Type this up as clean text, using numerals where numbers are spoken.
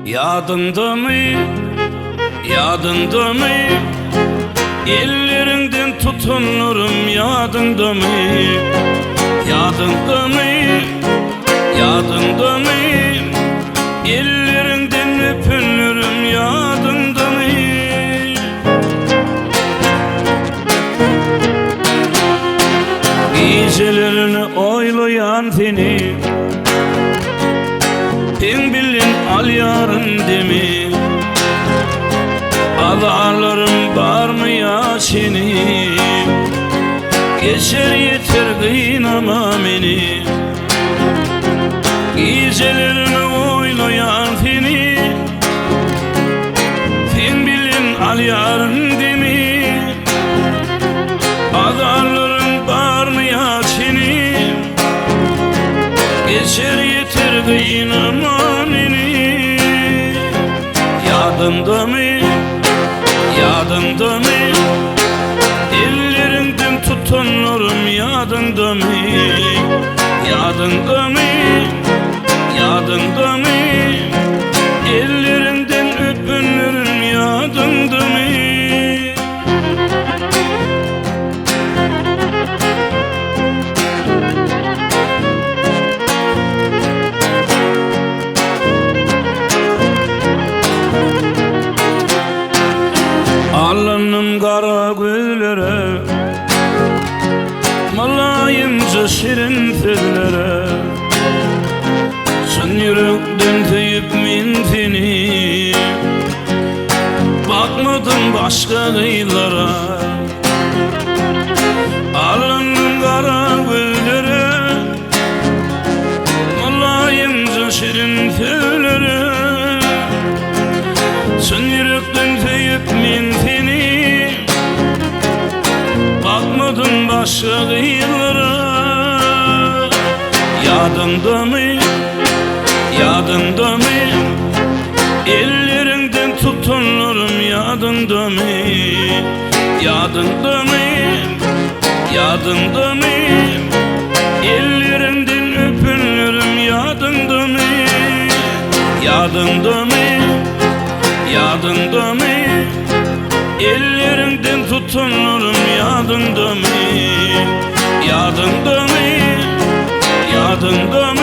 Yadında mı, yadında mı? Ellerinden tutunurum, yadında mı? Yadında mı, yadında mı? Ellerinden öpünürüm, yadında mı? Gecelerini oylayan seni, sen bilin al yarın demi. Ağlarım var mı ya seni? Geçer yeter kıynama beni. Gecelerini oylayan seni, sen bilin al yarın demi. Ağlarım var mı ya seni? Geçer yeter kıynama beni. Yadında mı, yadında mı? Ellerinden tutunurum, yadında mı? Yadında mı, yadında mı? Ellerinden öpünürüm, yadında mı? Alnım kara göllere, malayımca şirin tellere. Sen yürekten teyip min seni, bakmadım başka kıyılara. Alnım kara göllere, malayımca şirin tellere. Sen yürekten teyip min seni, bakmadım başka kıyılara. Yadında mı, yadında mı? Ellerinden tutunurum, yadında mı? Yadında mı, yadında mı? Ellerinden öpünürüm, yadında mı? Yadında mı, yadında mı? Ellerinden tutunurum, yadında mı? Yadında mı, yadında mı?